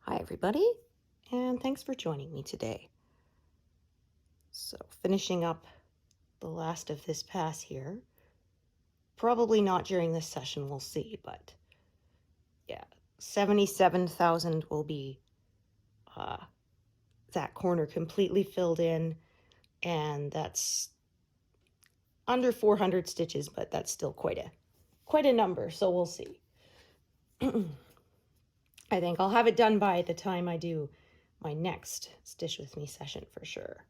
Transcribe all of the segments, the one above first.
Hi everybody, and thanks for joining me today. So finishing up the last of this pass here. Probably not during this session, we'll see, but yeah, 77,000 will be that corner completely filled in, and that's under 400 stitches, but that's still quite a number, so we'll see. I think I'll have it done by the time I do my next Stitch With Me session for sure.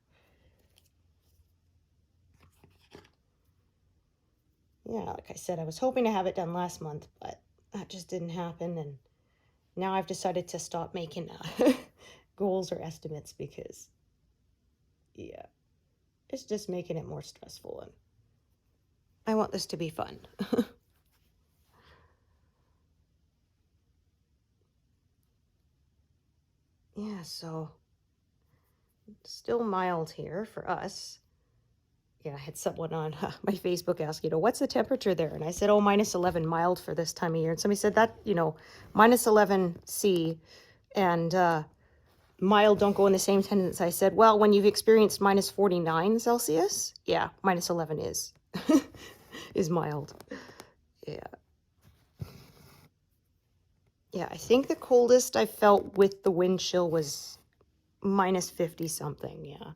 Yeah, like I said, I was hoping to have it done last month, but that just didn't happen, and now I've decided to stop making goals or estimates because, yeah, it's just making it more stressful, and I want this to be fun. Yeah, so still mild here for us. Yeah, I had someone on my Facebook ask, what's the temperature there? And I said, oh, minus 11, mild for this time of year. And somebody said that, minus 11 C and mild don't go in the same sentence. I said, well, when you've experienced minus 49 Celsius, yeah, minus 11 is is mild. Yeah. Yeah, I think the coldest I felt with the wind chill was minus 50 something. Yeah,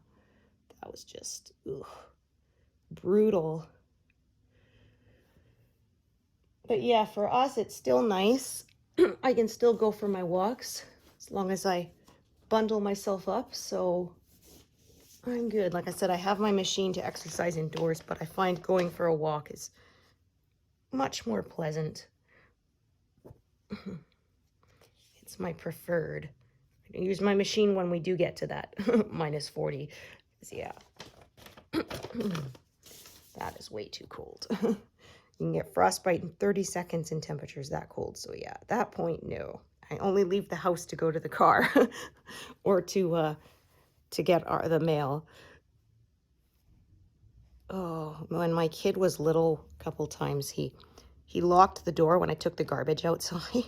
that was just brutal. But yeah, for us, it's still nice. I can still go for my walks as long as I bundle myself up. So I'm good. Like I said, I have my machine to exercise indoors, but I find going for a walk is much more pleasant. It's my preferred. I can use my machine when we do get to that minus 40. Yeah. That is way too cold. You can get frostbite in 30 seconds in temperatures that cold. So yeah, at that point, no. I only leave the house to go to the car or to get the mail. Oh, when my kid was little, a couple times he locked the door when I took the garbage outside.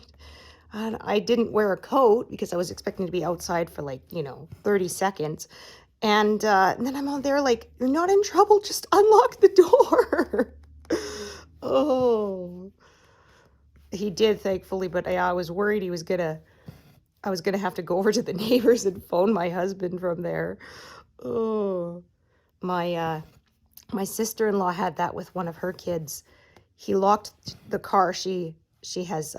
And I didn't wear a coat because I was expecting to be outside for 30 seconds. And then I'm on there like, you're not in trouble, just unlock the door. Oh, he did, thankfully, but I was worried I was gonna have to go over to the neighbors and phone my husband from there. Oh, my sister-in-law had that with one of her kids. He locked the car. She has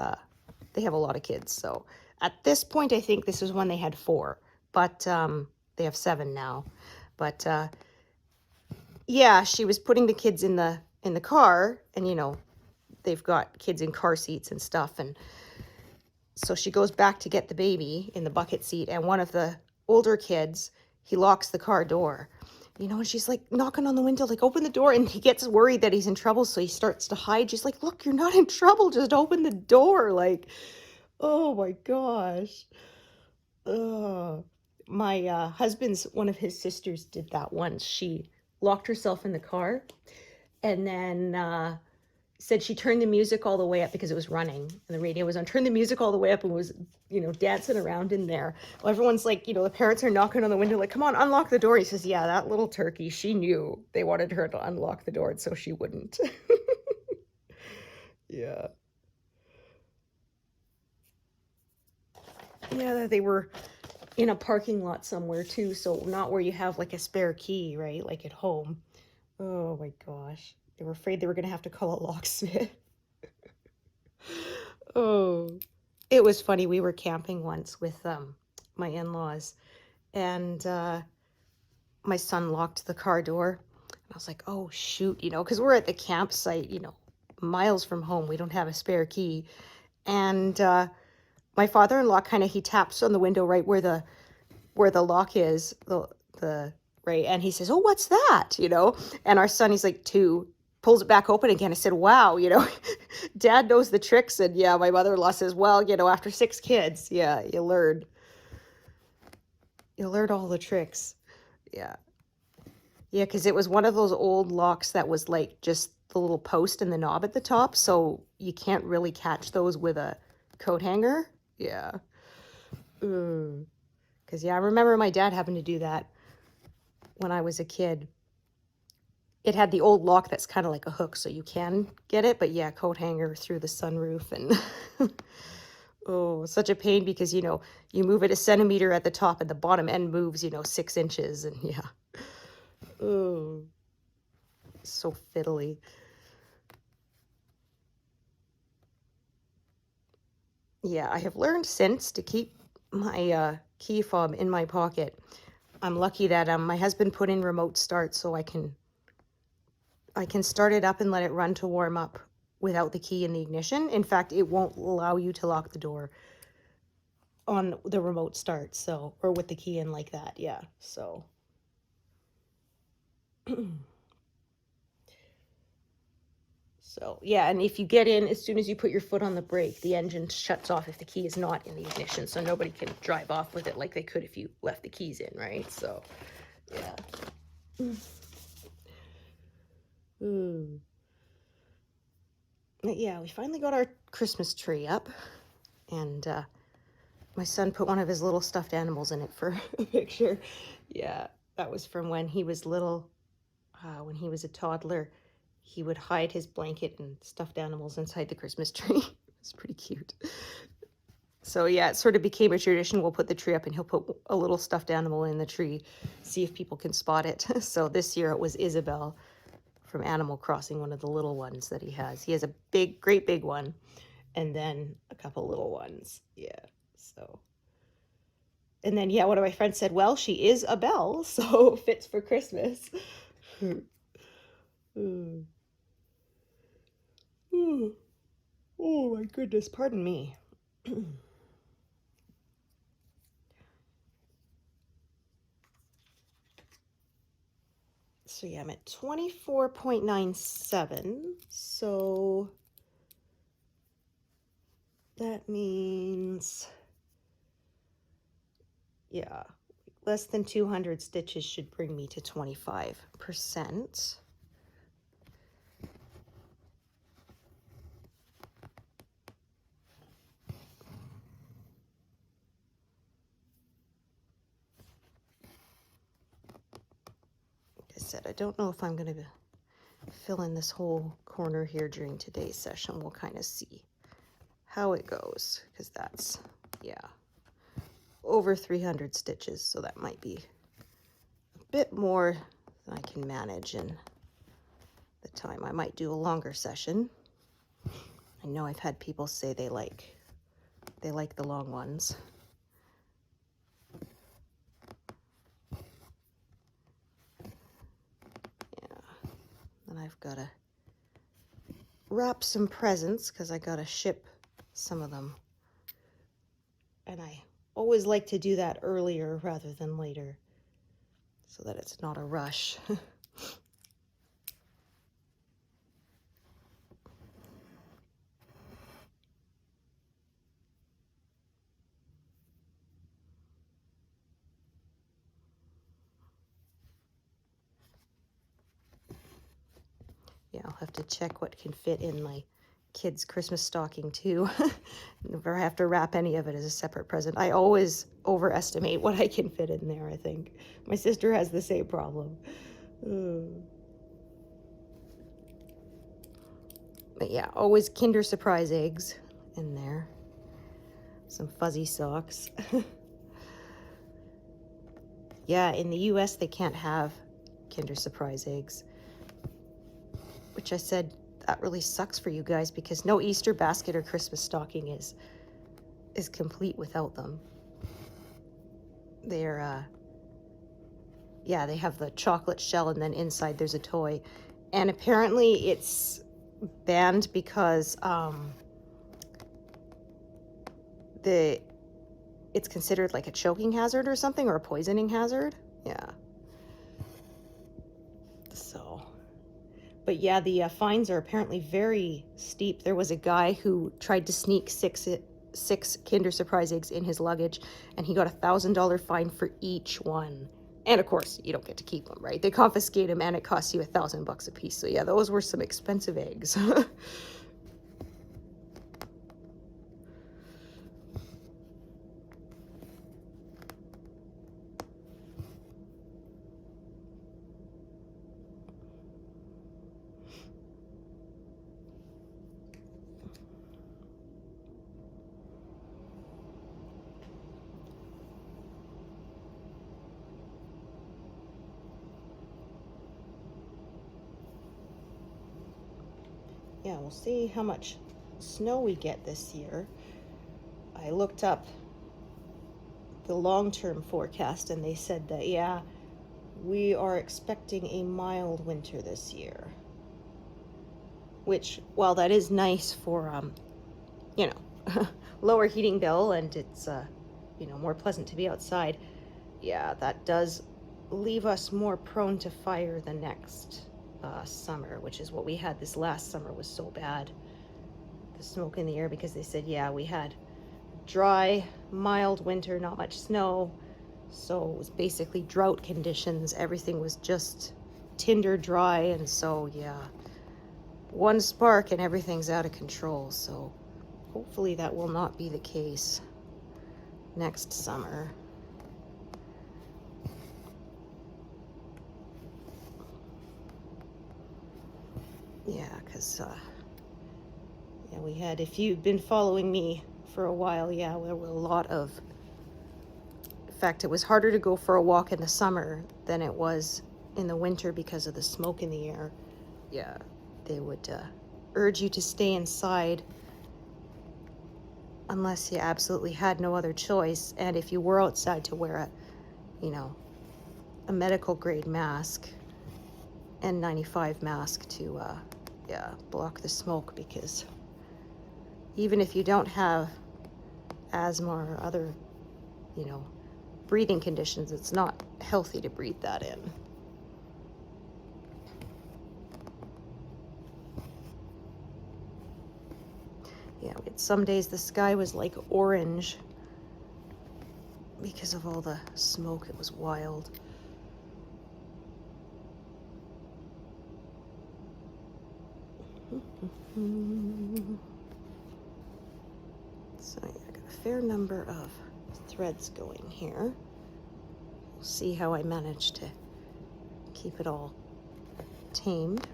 they have a lot of kids, so at this point I think this is when they had 4, but they have 7 now. But yeah, she was putting the kids in the car, and they've got kids in car seats and stuff, and so she goes back to get the baby in the bucket seat, and one of the older kids, he locks the car door. And she's like knocking on the window, like, open the door. And he gets worried that he's in trouble. So he starts to hide. She's like, look, you're not in trouble. Just open the door. Like, oh my gosh. My husband's, one of his sisters did that once. She locked herself in the car and then said she turned the music all the way up because it was running and the radio was on. Turned the music all the way up and was, dancing around in there. Well, everyone's like, the parents are knocking on the window, like, come on, unlock the door. He says, yeah, that little turkey, she knew they wanted her to unlock the door, and so she wouldn't. Yeah. Yeah, they were in a parking lot somewhere too, so not where you have like a spare key, right? Like at home. Oh my gosh. They were afraid they were going to have to call a locksmith. Oh, it was funny. We were camping once with my in-laws, and my son locked the car door. And I was like, oh, shoot, because we're at the campsite, miles from home. We don't have a spare key. And my father-in-law he taps on the window right where the lock is, the right, and he says, oh, what's that? And our son, he's like 2, pulls it back open again. I said, wow, Dad knows the tricks. And yeah, my mother-in-law says, well, after 6 kids, yeah, you learn all the tricks. Yeah, because it was one of those old locks that was like just the little post and the knob at the top, so you can't really catch those with a coat hanger. Yeah. Because, yeah, I remember my dad having to do that when I was a kid. It had the old lock that's kind of like a hook, so you can get it. But, yeah, coat hanger through the sunroof. And, oh, such a pain because, you know, you move it a centimeter at the top and the bottom end moves, you know, 6 inches. And, yeah. Oh, so fiddly. Yeah, I have learned since to keep my key fob in my pocket. I'm lucky that my husband put in remote start so I can start it up and let it run to warm up without the key in the ignition. In fact, it won't allow you to lock the door on the remote start, so, or with the key in like that. Yeah, so so yeah, and if you get in, as soon as you put your foot on the brake, the engine shuts off if the key is not in the ignition, so nobody can drive off with it like they could if you left the keys in, right? So yeah. Yeah, we finally got our Christmas tree up, and my son put one of his little stuffed animals in it for a picture. Yeah, that was from when he was little. When he was a toddler, he would hide his blanket and stuffed animals inside the Christmas tree. It's pretty cute. So yeah, it sort of became a tradition. We'll put the tree up and he'll put a little stuffed animal in the tree, see if people can spot it. So this year it was Isabel from Animal Crossing, one of the little ones that he has. He has a big, great big one, and then a couple little ones. Yeah, so. And then, yeah, one of my friends said, well, she is a belle, so fits for Christmas. Oh my goodness, pardon me. So yeah, I'm at 24.97. So that means, yeah, less than 200 stitches should bring me to 25%. I said, I don't know if I'm going to fill in this whole corner here during today's session. We'll kind of see how it goes, because that's, yeah, over 300 stitches, so that might be a bit more than I can manage in the time. I might do a longer session. I know I've had people say they like the long ones. And I've got to wrap some presents because I got to ship some of them. And I always like to do that earlier rather than later so that it's not a rush. Yeah, I'll have to check what can fit in my kid's Christmas stocking too. Never have to wrap any of it as a separate present. I always overestimate what I can fit in there, I think. My sister has the same problem. But yeah, always Kinder Surprise eggs in there. Some fuzzy socks. Yeah, in the US they can't have Kinder Surprise eggs. Which I said, that really sucks for you guys because no Easter basket or Christmas stocking is complete without them. They're, yeah, they have the chocolate shell and then inside there's a toy. And apparently it's banned because it's considered like a choking hazard or something, or a poisoning hazard. Yeah. So, but yeah, the fines are apparently very steep. There was a guy who tried to sneak six Kinder Surprise eggs in his luggage, and he got $1,000 fine for each one. And of course, you don't get to keep them, right? They confiscate them, and it costs you $1,000 a piece. So yeah, those were some expensive eggs. yeah, we'll see how much snow we get this year. I looked up the long-term forecast and they said that, yeah, we are expecting a mild winter this year. Which, while that is nice for, you know, lower heating bill and it's, you know, more pleasant to be outside, yeah, that does leave us more prone to fire the next summer, which is what we had this last summer was so bad. The smoke in the air, because they said, yeah, we had dry, mild winter, not much snow. So it was basically drought conditions. Everything was just tinder dry. And so, yeah, one spark and everything's out of control. So hopefully that will not be the case next summer. Yeah, because, yeah, we had, if you've been following me for a while, yeah, there were a lot of, in fact, it was harder to go for a walk in the summer than it was in the winter because of the smoke in the air. Yeah, they would urge you to stay inside unless you absolutely had no other choice. And if you were outside, to wear a, you know, a medical grade mask, N95 mask to, yeah, block the smoke, because even if you don't have asthma or other, you know, breathing conditions, it's not healthy to breathe that in. Yeah, some days the sky was like orange because of all the smoke. It was wild. So yeah, I got a fair number of threads going here. We'll see how I manage to keep it all tamed.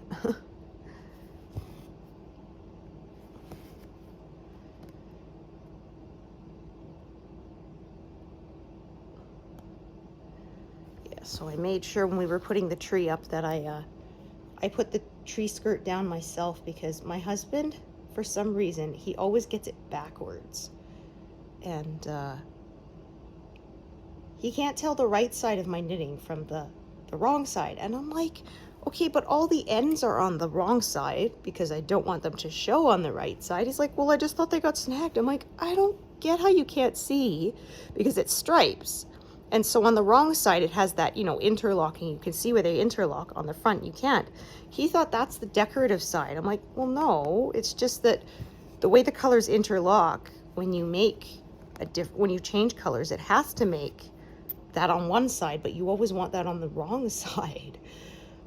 Yeah, so I made sure when we were putting the tree up that I put the tree skirt down myself, because my husband, for some reason, he always gets it backwards. And he can't tell the right side of my knitting from the wrong side. And I'm like, okay, but all the ends are on the wrong side because I don't want them to show on the right side. He's like, well, I just thought they got snagged. I'm like, I don't get how you can't see, because it's stripes. And so on the wrong side, it has that, you know, interlocking. You can see where they interlock. On the front, you can't. He thought that's the decorative side. I'm like, well, no, it's just that the way the colors interlock, when you make when you change colors, it has to make that on one side, but you always want that on the wrong side.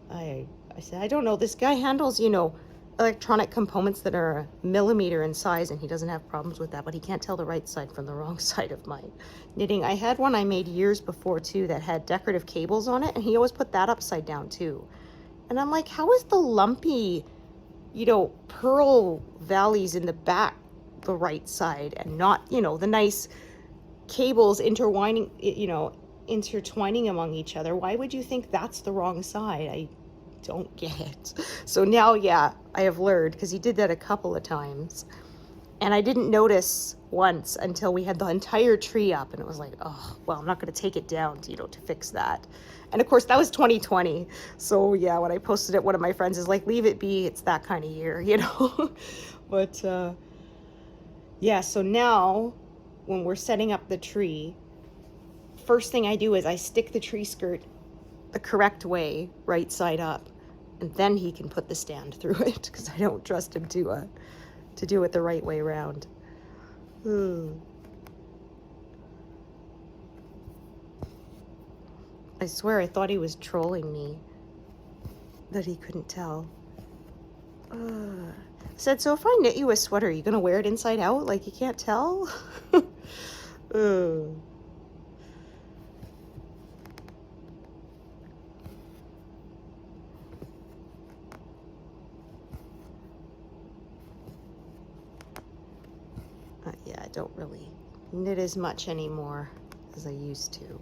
I said, I don't know. This guy handles, you know, electronic components that are a millimeter in size, and he doesn't have problems with that, but he can't tell the right side from the wrong side of my knitting. I had one I made years before too that had decorative cables on it, and he always put that upside down too. And I'm like, how is the lumpy, you know, pearl valleys in the back the right side, and not, you know, the nice cables intertwining, you know, intertwining among each other? Why would you think that's the wrong side? I don't get it. So now, yeah, I have learned, because he did that a couple of times, and I didn't notice once until we had the entire tree up, and it was like, oh, well, I'm not going to take it down to, you know, to fix that. And of course that was 2020. So yeah, when I posted it, one of my friends is like, leave it be, it's that kind of year, you know. But yeah, so now when we're setting up the tree, first thing I do is I stick the tree skirt the correct way, right side up, and then he can put the stand through it, because I don't trust him to do it the right way around. I swear I thought he was trolling me, that he couldn't tell. Said, so if I knit you a sweater, are you gonna wear it inside out like you can't tell? Yeah, I don't really knit as much anymore as I used to.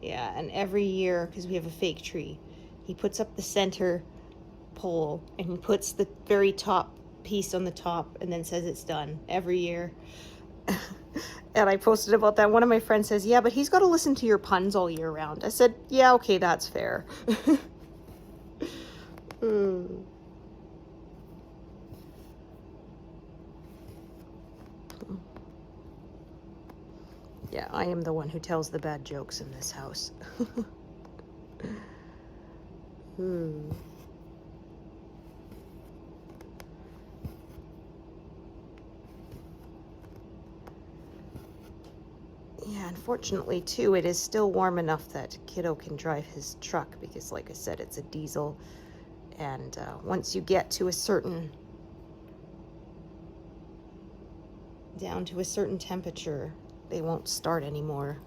Yeah, and every year, because we have a fake tree, he puts up the center pole and he puts the very top piece on the top and then says it's done every year. And I posted about that. One of my friends says, yeah, but he's got to listen to your puns all year round. I said, yeah, okay, that's fair. Yeah, I am the one who tells the bad jokes in this house. Yeah, unfortunately, too, it is still warm enough that Kiddo can drive his truck because, like I said, it's a diesel. And once you get to a certain, down to a certain temperature, they won't start anymore.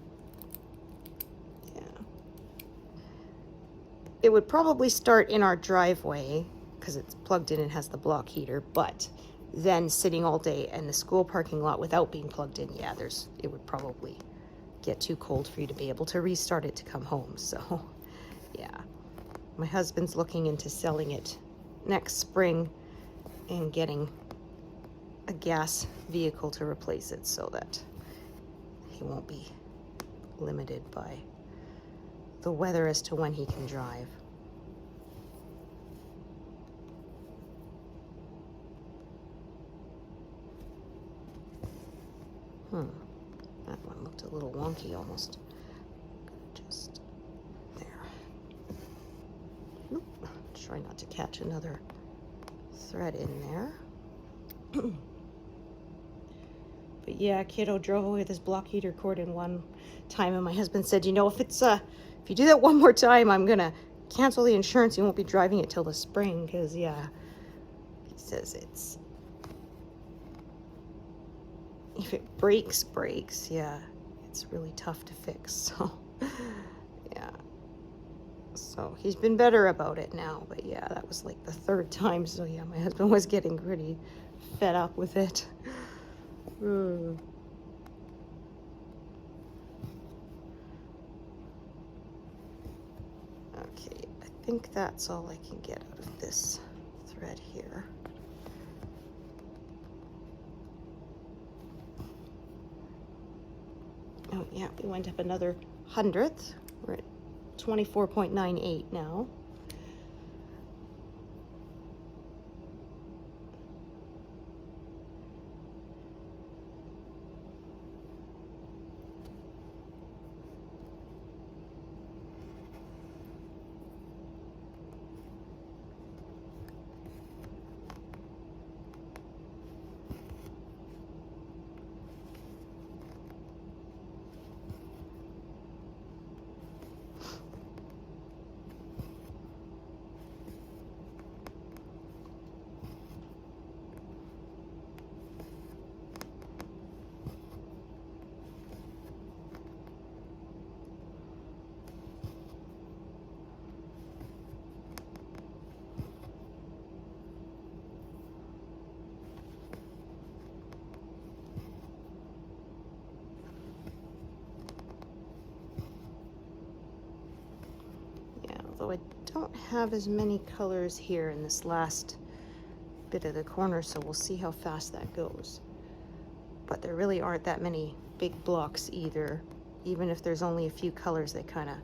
Yeah. It would probably start in our driveway because it's plugged in and has the block heater, but then sitting all day in the school parking lot without being plugged in, yeah, it would probably get too cold for you to be able to restart it to come home. So yeah, my husband's looking into selling it next spring and getting a gas vehicle to replace it so that he won't be limited by the weather as to when he can drive. That one looked a little wonky almost. Just there. Oop. Try not to catch another thread in there. But yeah, Kiddo drove away with his block heater cord in one time, and my husband said, you know, if you do that one more time, I'm gonna cancel the insurance. You won't be driving it till the spring, because yeah, he says if it breaks, yeah, it's really tough to fix. So yeah, so he's been better about it now, but yeah, that was like the third time. So yeah, my husband was getting pretty fed up with it. Okay, I think that's all I can get out of this thread here. Oh yeah, we went up another 100th. We're at 24.98 now. Although I don't have as many colors here in this last bit of the corner, so we'll see how fast that goes. But there really aren't that many big blocks either. Even if there's only a few colors, they kind of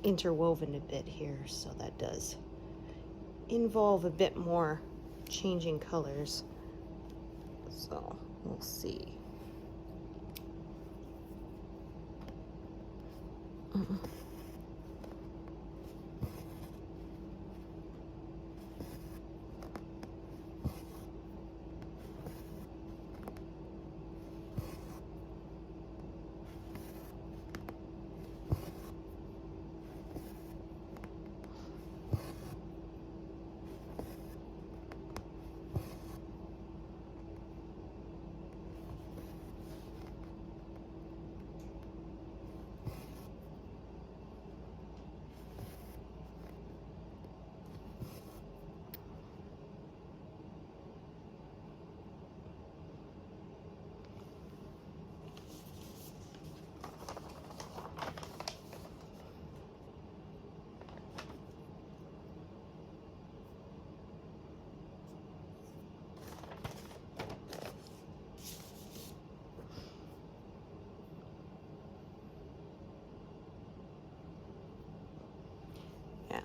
interwoven a bit here, so that does involve a bit more changing colors. So we'll see.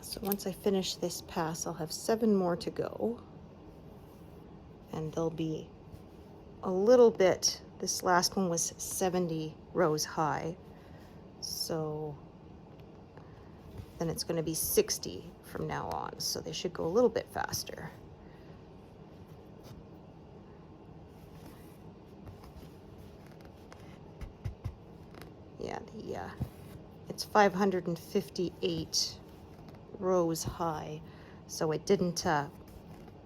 So once I finish this pass, I'll have 7 more to go. And they'll be a little bit, this last one was 70 rows high. So then it's going to be 60 from now on. So they should go a little bit faster. Yeah, it's 558 rows high, so it didn't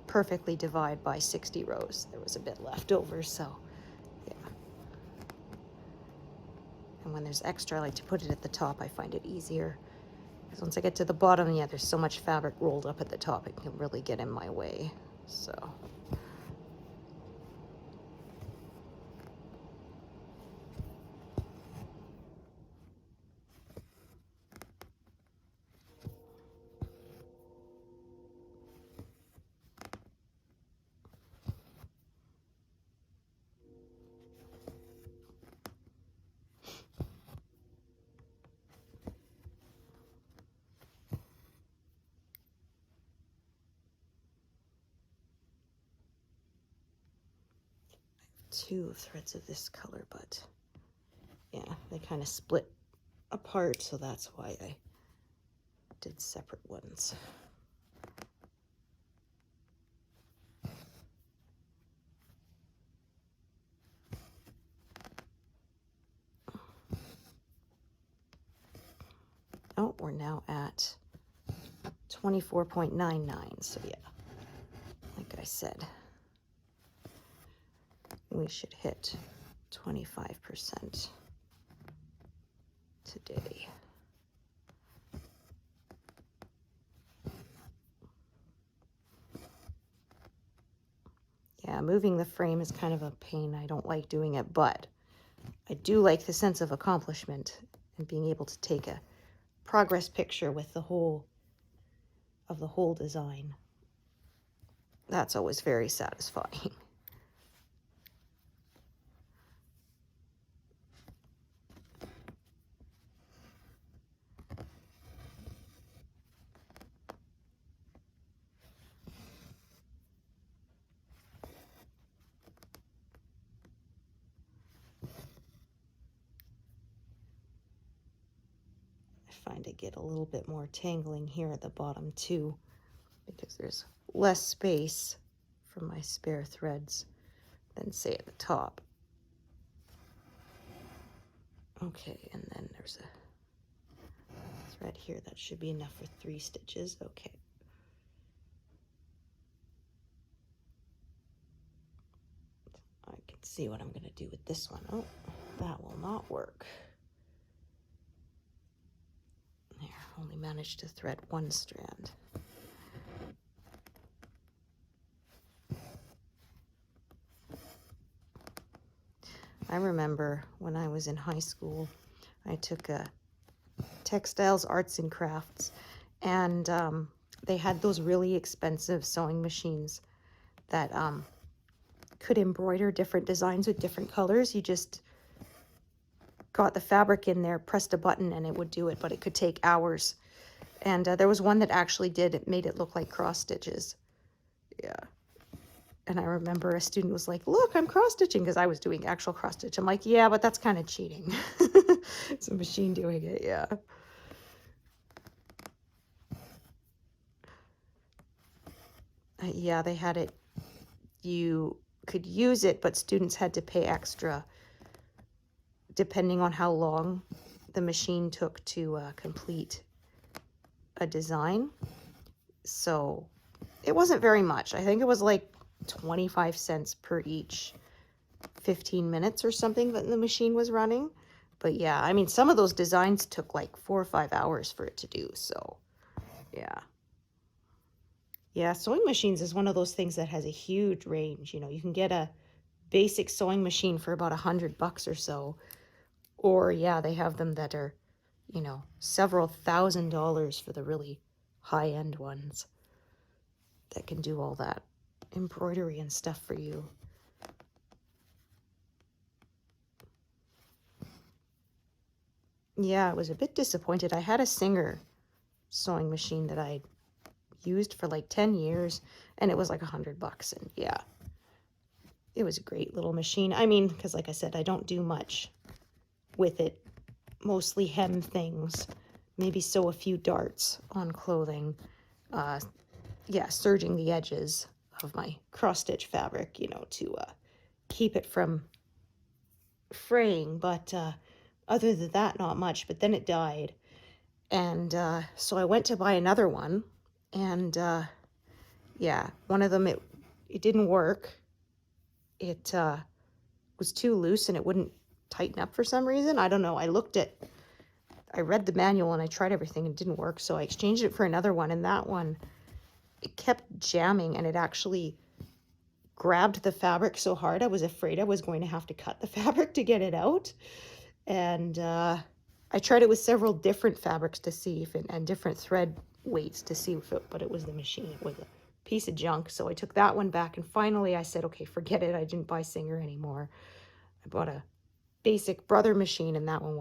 perfectly divide by 60 rows. There was a bit left over, so yeah. And when there's extra, I like to put it at the top. I find it easier, because once I get to the bottom, yeah, there's so much fabric rolled up at the top, it can really get in my way, so. Two threads of this color, but yeah, they kind of split apart, so that's why I did separate ones. Oh, we're now at 24.99, so yeah, like I said, we should hit 25% today. Yeah, moving the frame is kind of a pain. I don't like doing it, but I do like the sense of accomplishment and being able to take a progress picture with the whole design. That's always very satisfying. I find I get a little bit more tangling here at the bottom too, because there's less space for my spare threads than say at the top. Okay, and then there's a thread here that should be enough for 3 stitches. Okay. I can see what I'm going to do with this one. Oh, that will not work. There, only managed to thread 1 strand. I remember when I was in high school, I took a textiles, arts and crafts, and they had those really expensive sewing machines that could embroider different designs with different colors. You just got the fabric in there, pressed a button, and it would do it, but it could take hours. And there was one that actually it made it look like cross stitches. Yeah. And I remember a student was like, look, I'm cross stitching, because I was doing actual cross stitch. I'm like, yeah, but that's kind of cheating. It's a machine doing it, yeah. Yeah, they had it. You could use it, but students had to pay extra depending on how long the machine took to complete a design. So it wasn't very much. I think it was like 25 cents per each 15 minutes or something that the machine was running. But yeah, I mean, some of those designs took like 4 or 5 hours for it to do. So yeah. Yeah, sewing machines is one of those things that has a huge range. You know, you can get a basic sewing machine for about $100 or so. Or yeah, they have them that are, you know, several $1,000s for the really high-end ones that can do all that embroidery and stuff for you. Yeah, I was a bit disappointed. I had a singer sewing machine that I used for like 10 years, and it was like $100. And yeah, it was a great little machine. I mean, because like I said, I don't do much with it, mostly hem things, maybe sew a few darts on clothing. Yeah, serging the edges of my cross-stitch fabric, you know, to keep it from fraying. But other than that, not much. But then it died. And so I went to buy another one. And yeah, one of them, it didn't work. It was too loose and it wouldn't tighten up for some reason. I don't know. I read the manual and I tried everything and it didn't work. So I exchanged it for another one. And that one, it kept jamming and it actually grabbed the fabric so hard I was afraid I was going to have to cut the fabric to get it out. And I tried it with several different fabrics to see if it, and different thread weights to see if it, but it was the machine. It was a piece of junk. So I took that one back and finally I said, okay, forget it. I didn't buy Singer anymore. I bought a basic Brother machine and that one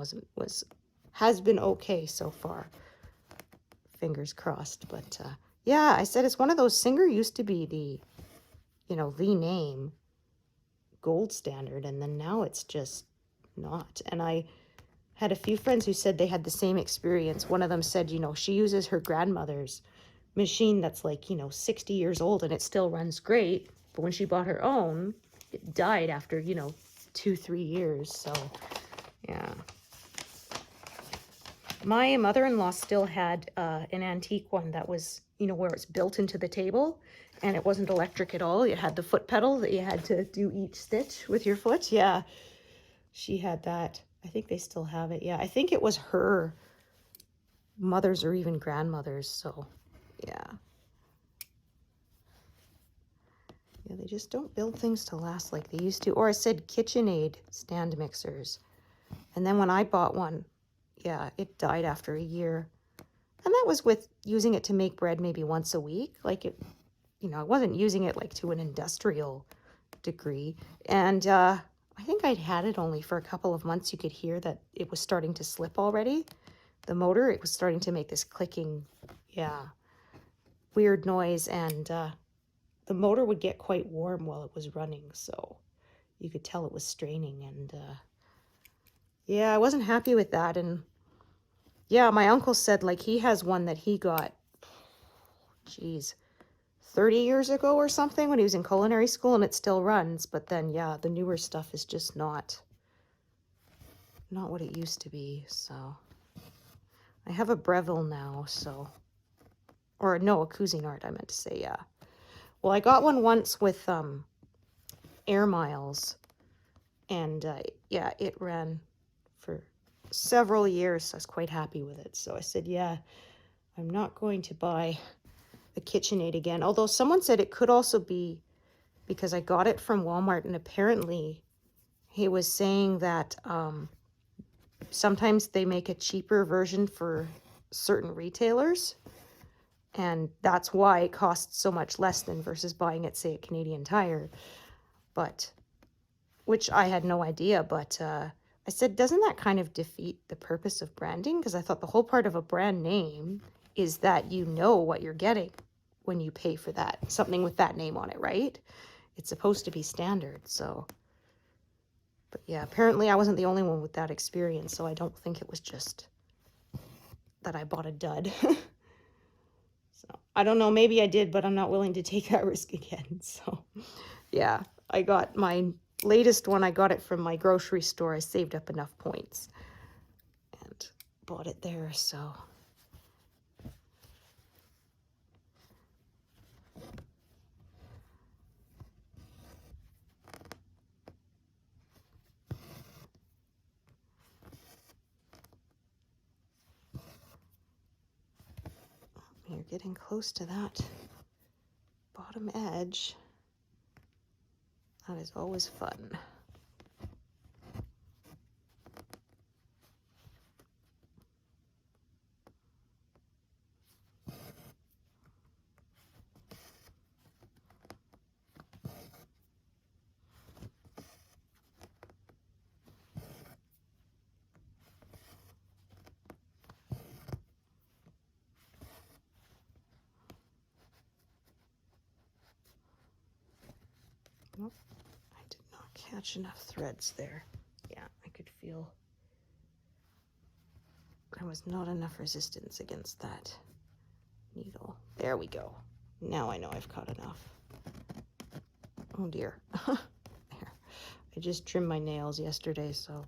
has been okay so far. Fingers crossed. But yeah, I said it's one of those. Singer used to be the name, gold standard, and then now it's just not. And I had a few friends who said they had the same experience. One of them said, she uses her grandmother's machine that's like, 60 years old and it still runs great. But when she bought her own, it died after, 2-3 years. So, yeah. My mother-in-law still had an antique one that was, where it's built into the table and it wasn't electric at all. It had the foot pedal that you had to do each stitch with your foot. Yeah, she had that. I think they still have it. Yeah, I think it was her mother's or even grandmother's. So, yeah. Yeah, they just don't build things to last like they used to. Or I said KitchenAid stand mixers. And then when I bought one, yeah, it died after a year. And that was with using it to make bread maybe once a week. Like it, I wasn't using it like to an industrial degree. And I think I'd had it only for a couple of months. You could hear that it was starting to slip already. The motor, it was starting to make this clicking, yeah, weird noise. And the motor would get quite warm while it was running. So you could tell it was straining. And yeah, I wasn't happy with that. And yeah, my uncle said like he has one that he got, geez, 30 years ago or something when he was in culinary school and it still runs. But then, yeah, the newer stuff is just not what it used to be. So I have a Breville now, so, or no, a Cuisinart, I meant to say, yeah. Well, I got one once with air miles and yeah, it ran for several years. So I was quite happy with it. So I said, yeah, I'm not going to buy the KitchenAid again. Although someone said it could also be because I got it from Walmart and apparently he was saying that sometimes they make a cheaper version for certain retailers and that's why it costs so much less than versus buying it, say, at Canadian Tire. But, which I had no idea, but I said, doesn't that kind of defeat the purpose of branding? Because I thought the whole part of a brand name is that you know what you're getting when you pay for that, something with that name on it, right? It's supposed to be standard, so. But yeah, apparently I wasn't the only one with that experience, so I don't think it was just that I bought a dud. So I don't know, maybe I did, but I'm not willing to take that risk again. So yeah, I got my latest one. I got it from my grocery store. I saved up enough points and bought it there. So you're getting close to that bottom edge. That is always fun. Oh, I did not catch enough threads there. Yeah, I could feel there was not enough resistance against that needle. There we go. Now I know I've caught enough. Oh dear. There. I just trimmed my nails yesterday, so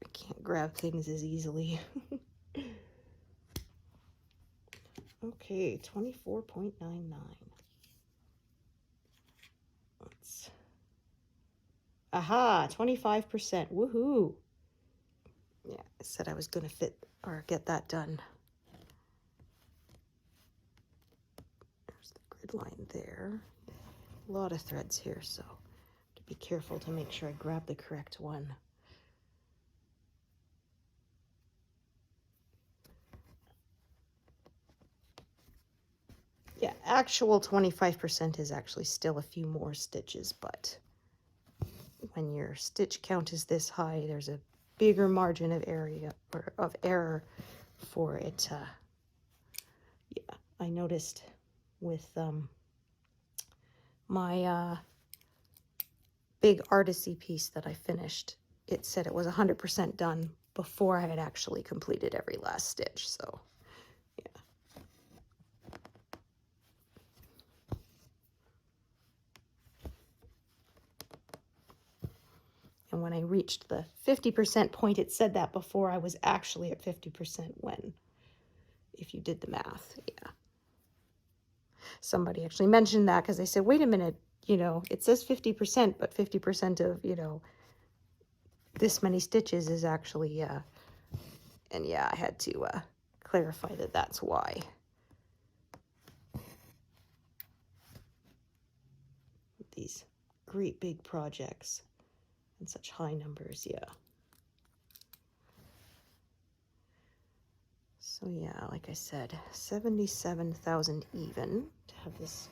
I can't grab things as easily. Okay, 24.99. Let's... Aha, 25%. Woohoo! Yeah, I said I was going to fit or get that done. There's the grid line there. A lot of threads here, so I have to be careful to make sure I grab the correct one. Yeah, actual 25% is actually still a few more stitches, but when your stitch count is this high, there's a bigger margin of area or of error for it. Yeah, I noticed with my big artisy piece that I finished, it said it was 100% done before I had actually completed every last stitch. So yeah. And when I reached the 50% point, it said that before I was actually at 50% when, if you did the math, yeah. Somebody actually mentioned that because they said, wait a minute, you know, it says 50%, but 50% of, you know, this many stitches is actually, and yeah, I had to clarify that that's why. These great big projects and such high numbers, yeah. So yeah, like I said, 77,000 even to have this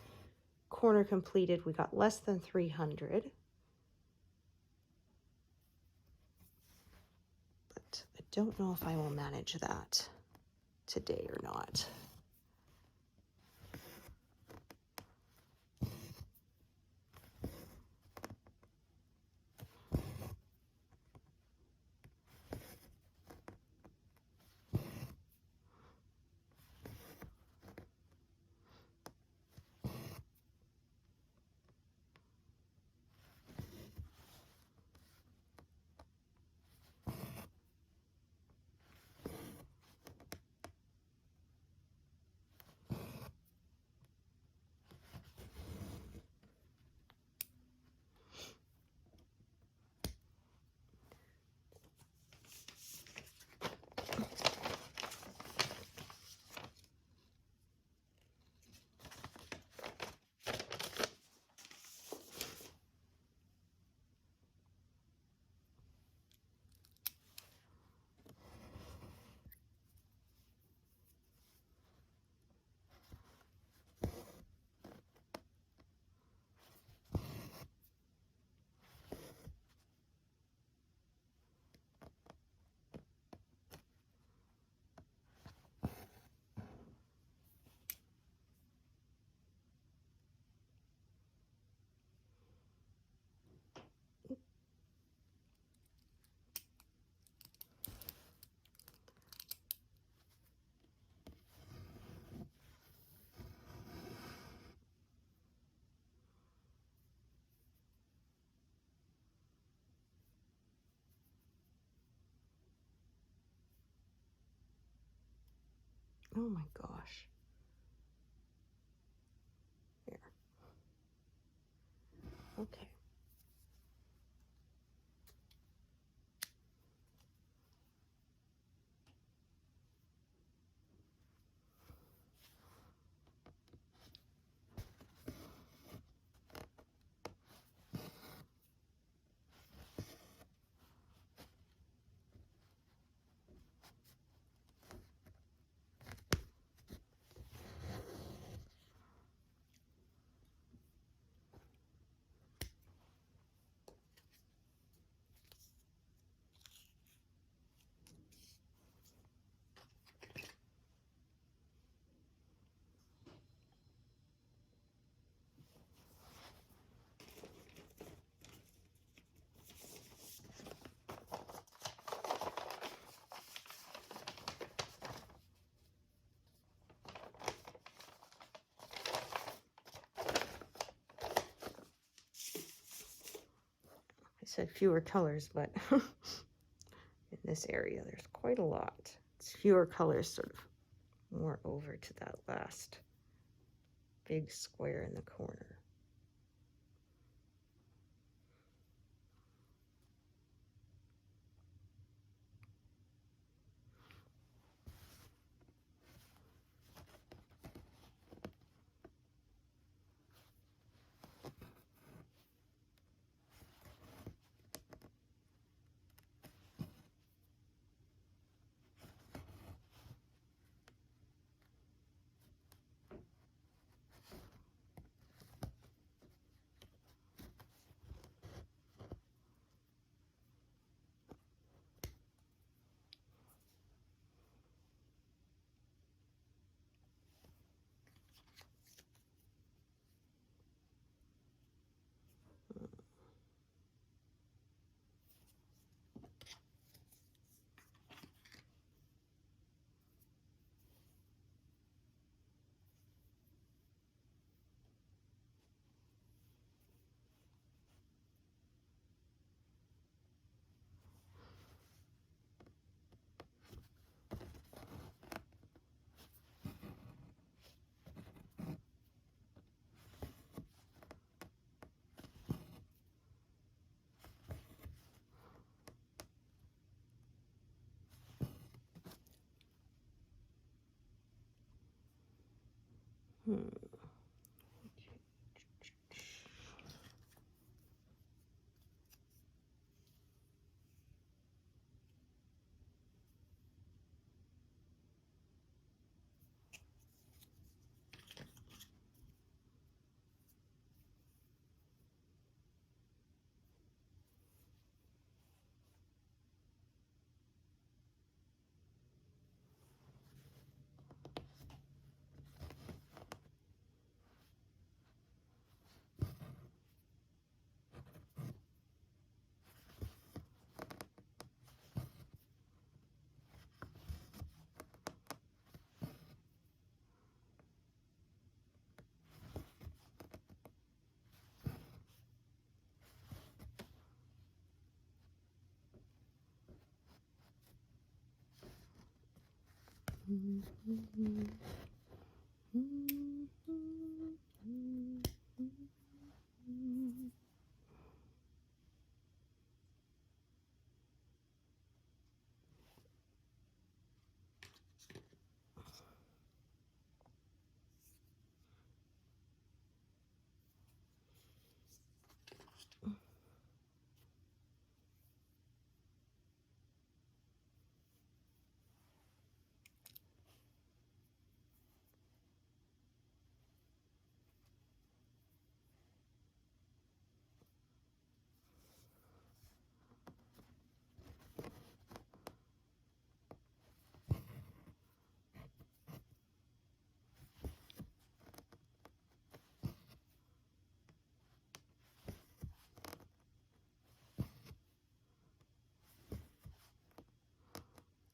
corner completed. We got less than 300. But I don't know if I will manage that today or not. Oh my gosh. Here. Okay. said fewer colors, but in this area there's quite a lot. It's fewer colors, sort of more over to that last big square in the corner.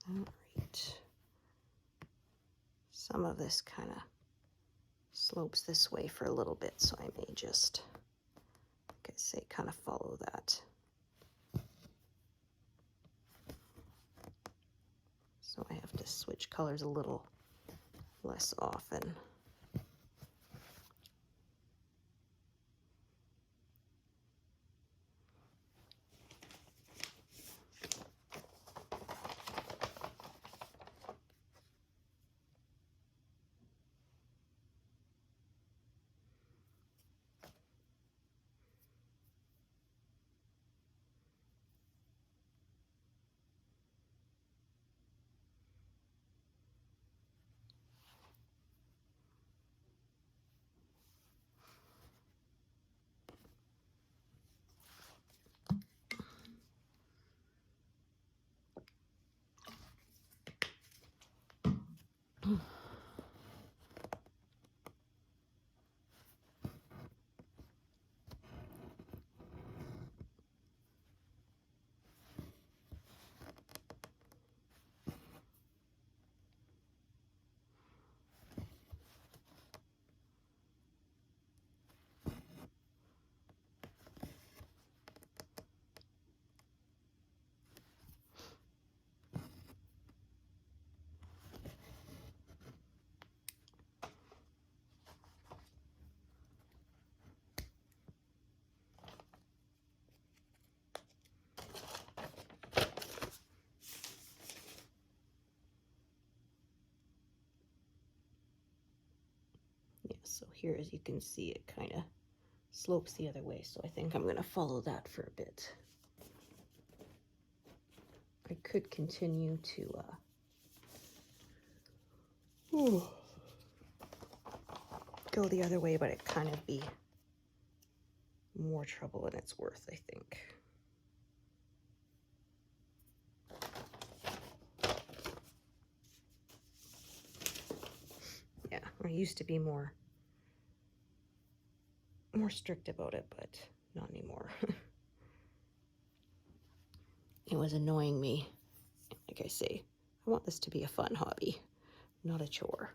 All right. Some of this kind of slopes this way for a little bit, so I may just, like I say, kind of follow that. So I have to switch colors a little less often. So here, as you can see, it kind of slopes the other way. So I think I'm going to follow that for a bit. I could continue to go the other way, but it kind of be more trouble than it's worth, I think. Yeah, I used to be more strict about it, but not anymore. It was annoying me. Like I say, I want this to be a fun hobby, not a chore.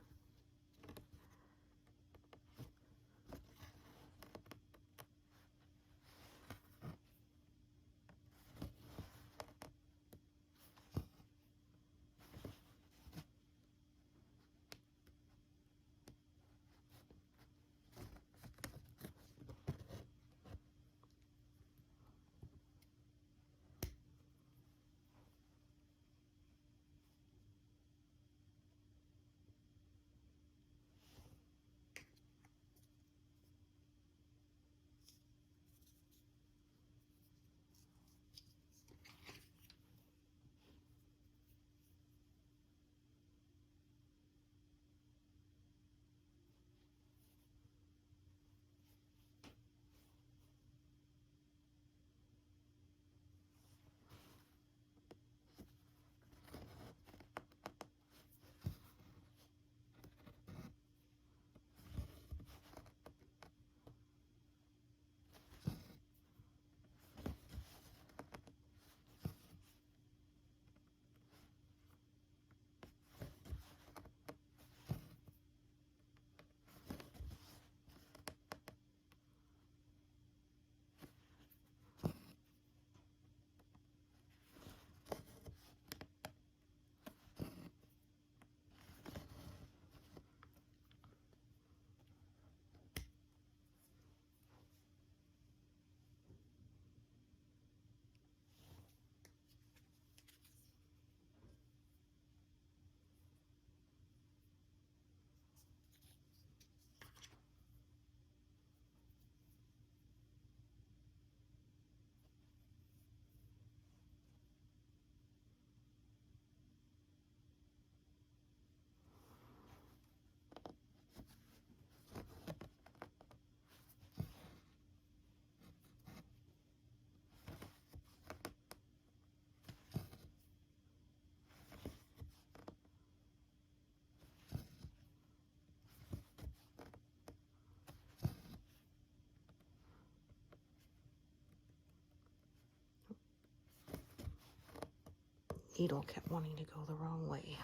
Needle kept wanting to go the wrong way.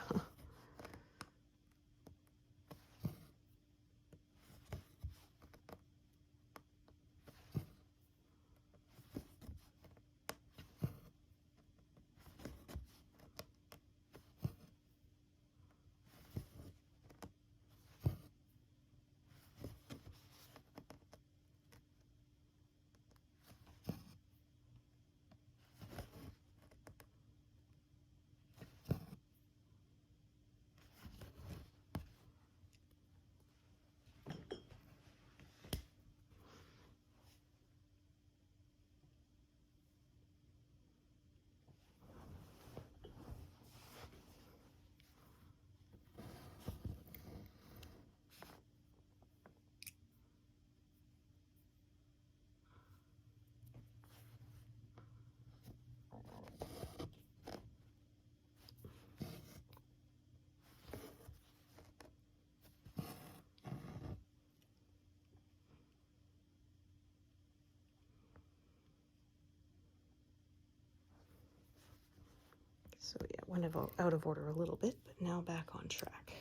So yeah, went out of order a little bit, but now back on track.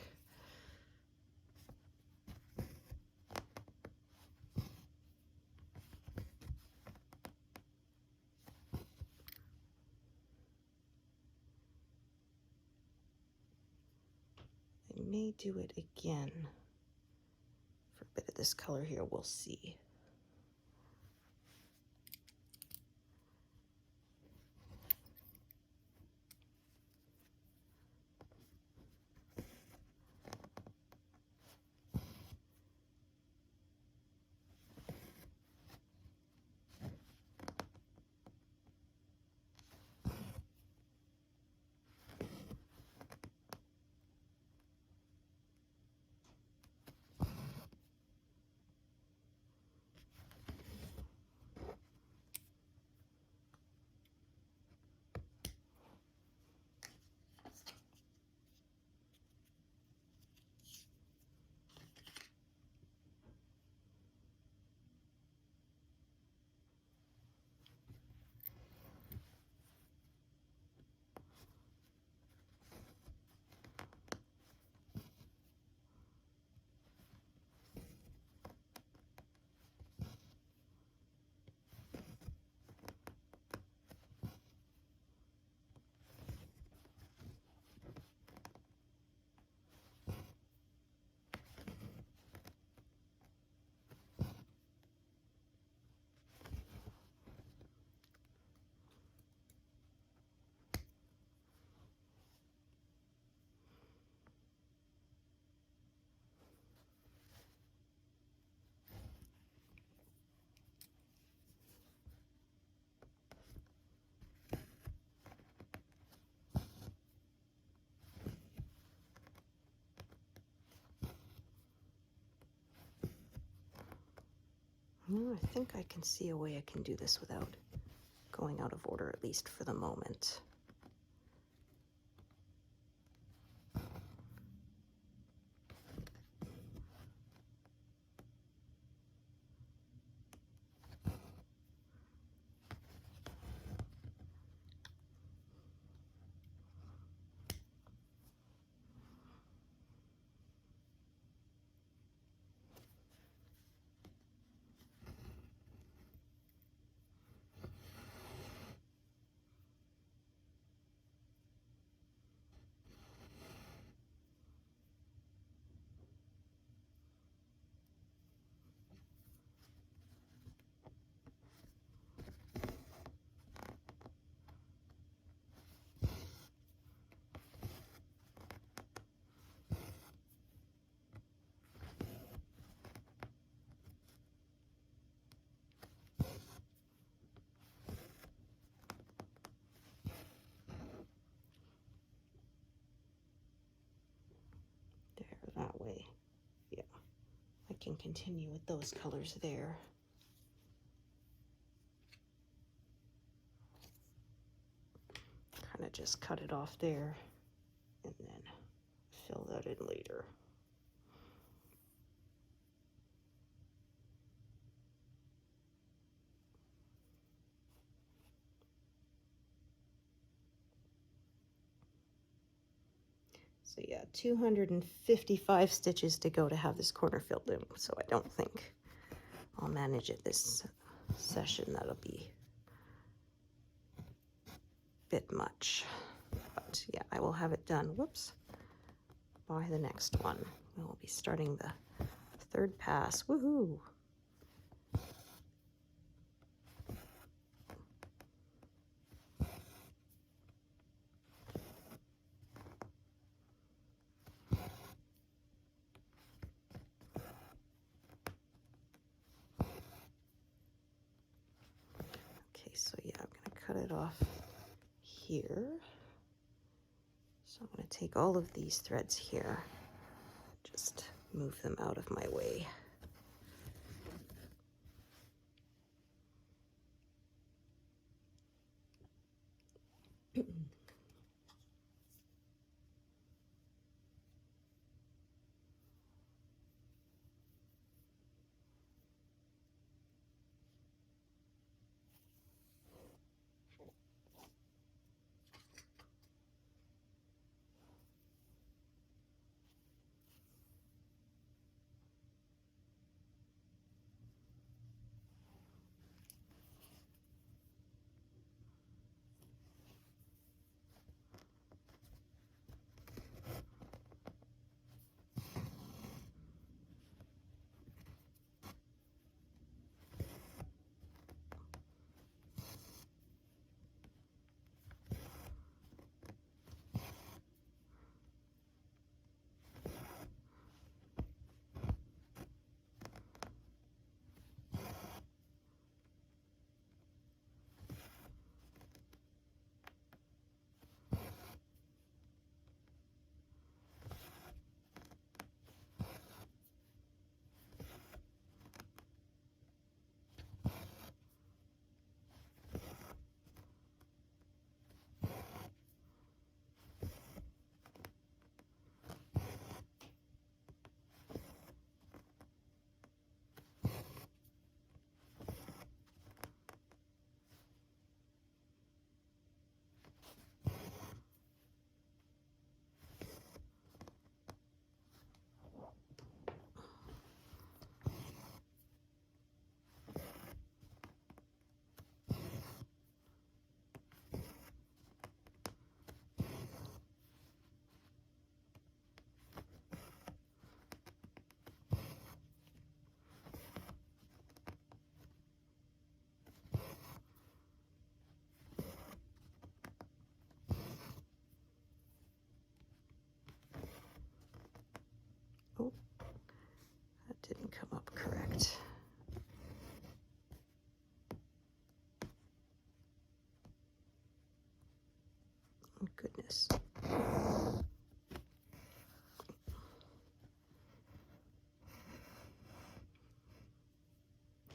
I may do it again for a bit of this color here, we'll see. I think I can see a way I can do this without going out of order, at least for the moment. That way, yeah, I can continue with those colors there. Kind of just cut it off there and then fill that in later. So yeah, 255 stitches to go to have this corner filled in. So I don't think I'll manage it this session. That'll be a bit much. But yeah, I will have it done, whoops, by the next one. We'll be starting the third pass, woohoo. Okay, so yeah, I'm gonna cut it off here. So I'm gonna take all of these threads here, just move them out of my way.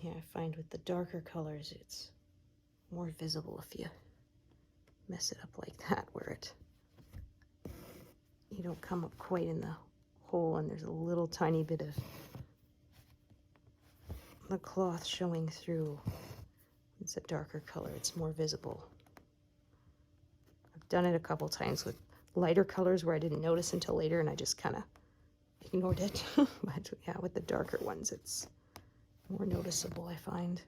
Yeah, I find with the darker colors, it's more visible if you mess it up like that, where you don't come up quite in the hole and there's a little tiny bit of the cloth showing through. It's a darker color, it's more visible. I've done it a couple times with lighter colors where I didn't notice until later and I just kind of ignored it. But yeah, with the darker ones, it's more noticeable, I find.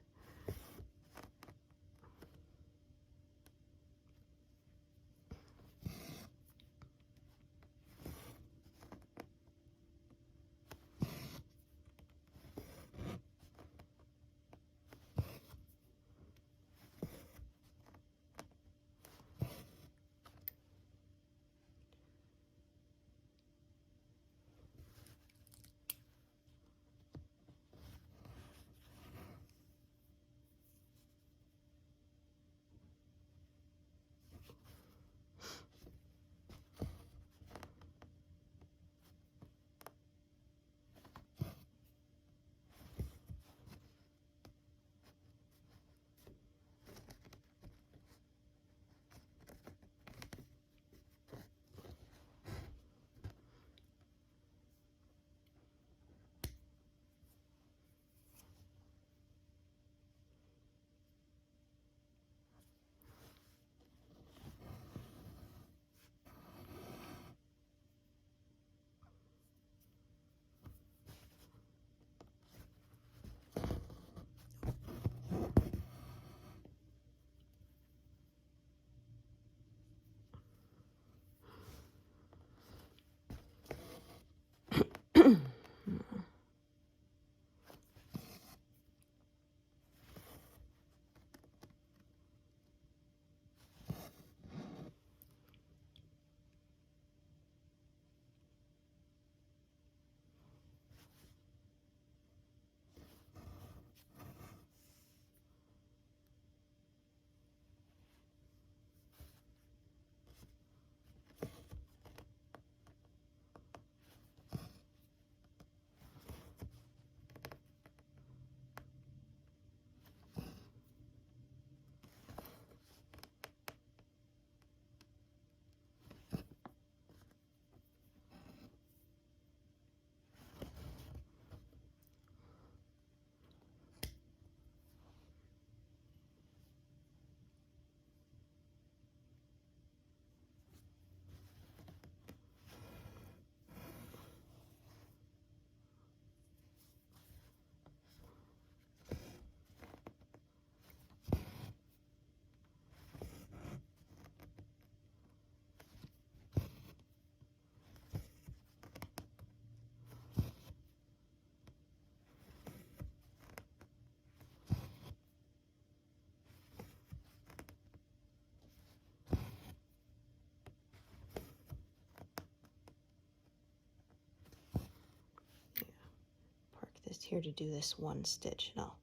Here to do this one stitch, and I'll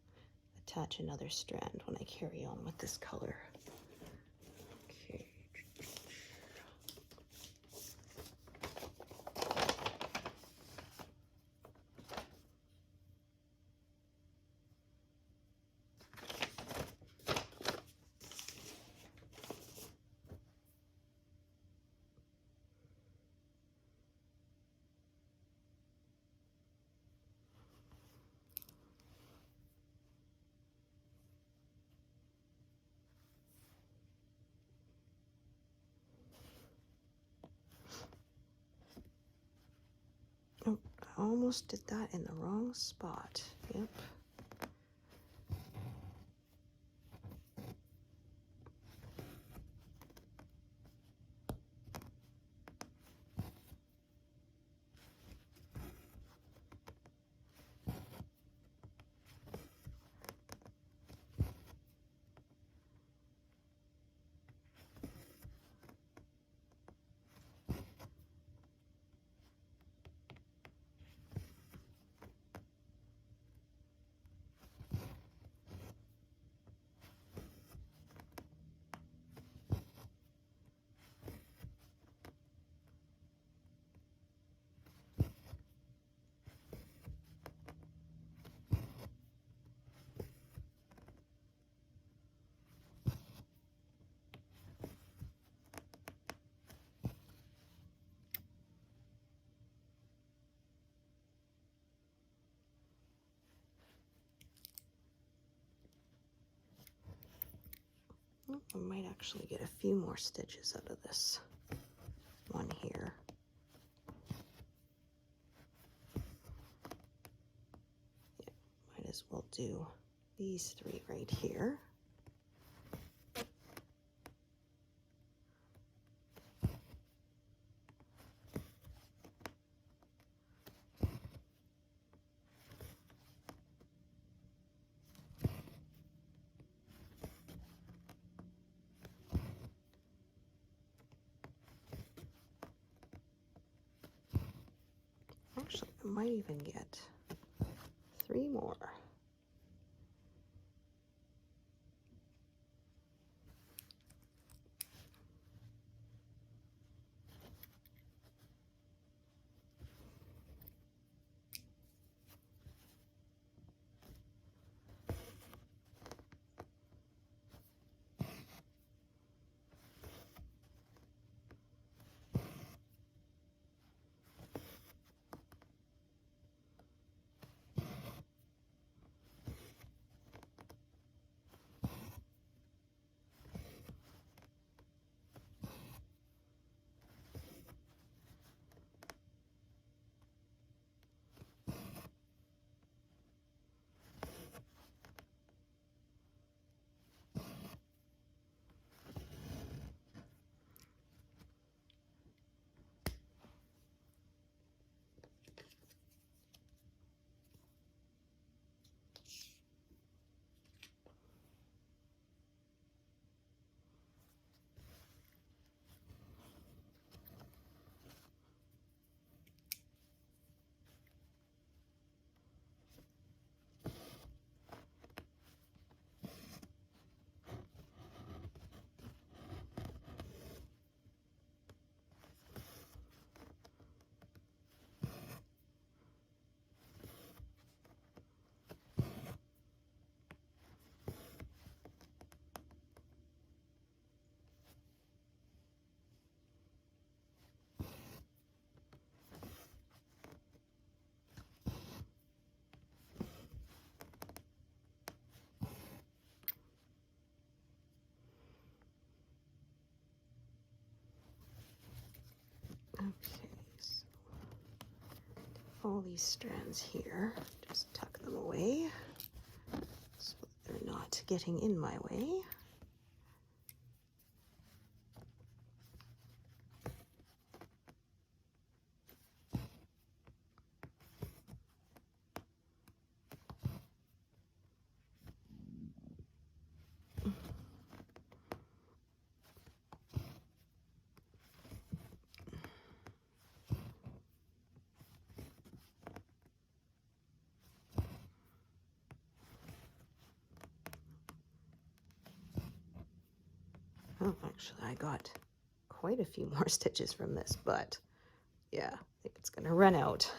attach another strand when I carry on with this color. Okay. Oh, I almost did that in the wrong spot. Yep. I might actually get a few more stitches out of this one here. Yeah, might as well do these 3 right here. Actually, I might even get 3 more. Okay, so all these strands here, just tuck them away so they're not getting in my way. Oh, actually, I got quite a few more stitches from this, but yeah, I think it's going to run out.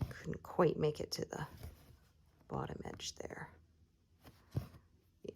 Couldn't quite make it to the bottom edge there. Yeah.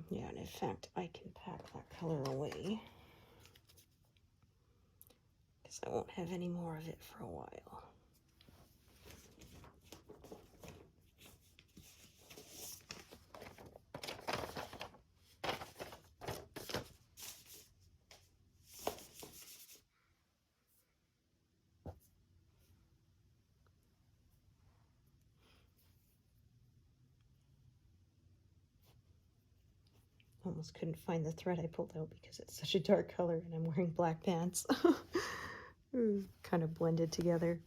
Yeah, and in fact, I can pack that color away because I won't have any more of it for a while. Almost couldn't find the thread I pulled out because it's such a dark color and I'm wearing black pants. Kind of blended together.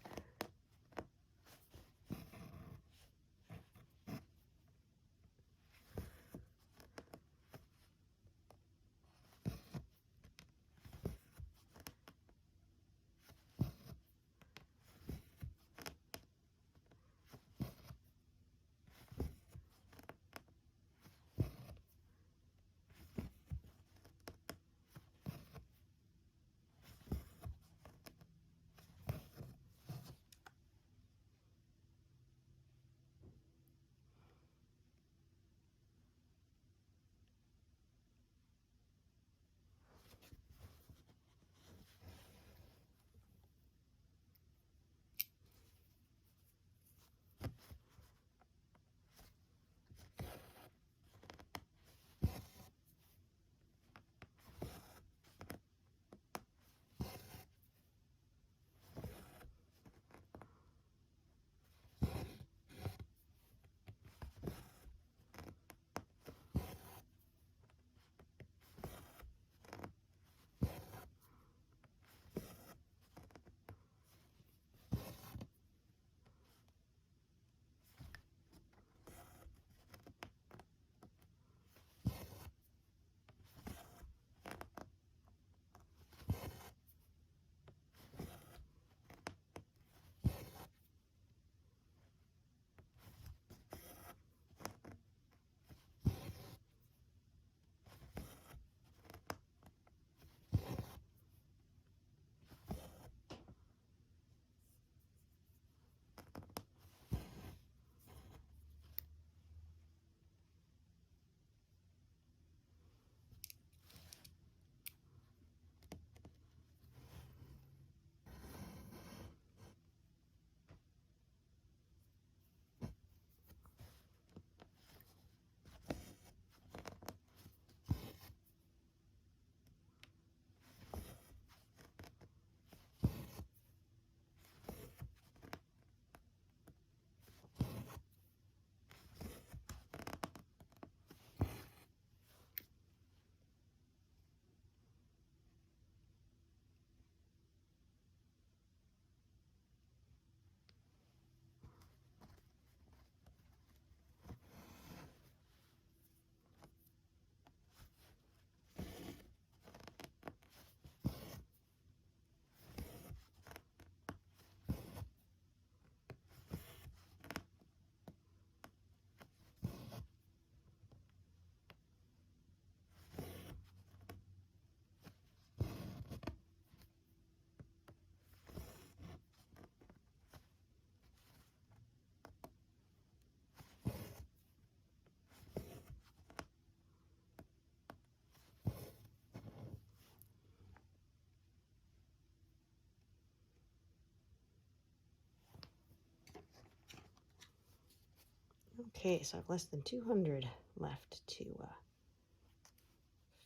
Okay, so I've less than 200 left to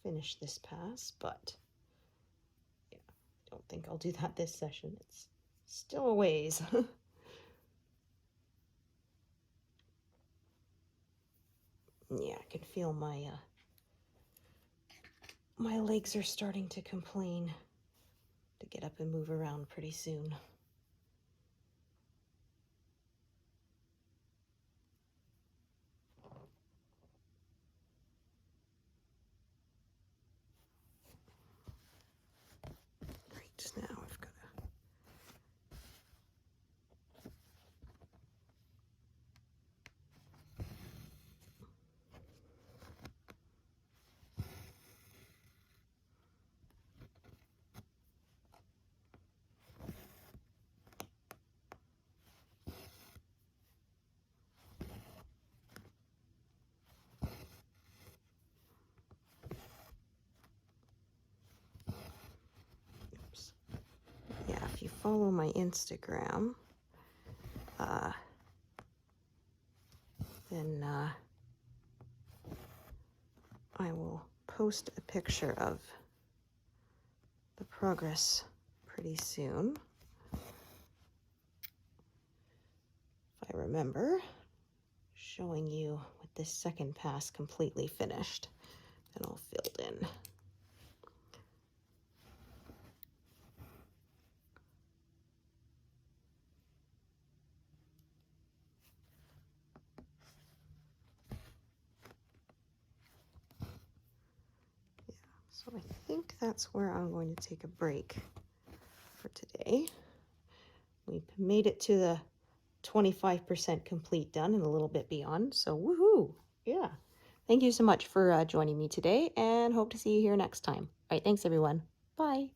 finish this pass, but yeah, I don't think I'll do that this session. It's still a ways. Yeah, I can feel my my legs are starting to complain to get up and move around pretty soon. Right, now I've got to yeah, if you follow my Instagram, then I will post a picture of the progress pretty soon. If I remember, showing you with this second pass completely finished. and all filled in. So I think that's where I'm going to take a break for today. We've made it to the 25% complete done and a little bit beyond. So woohoo! Yeah. Thank you so much for joining me today, and hope to see you here next time. All right, thanks everyone. Bye.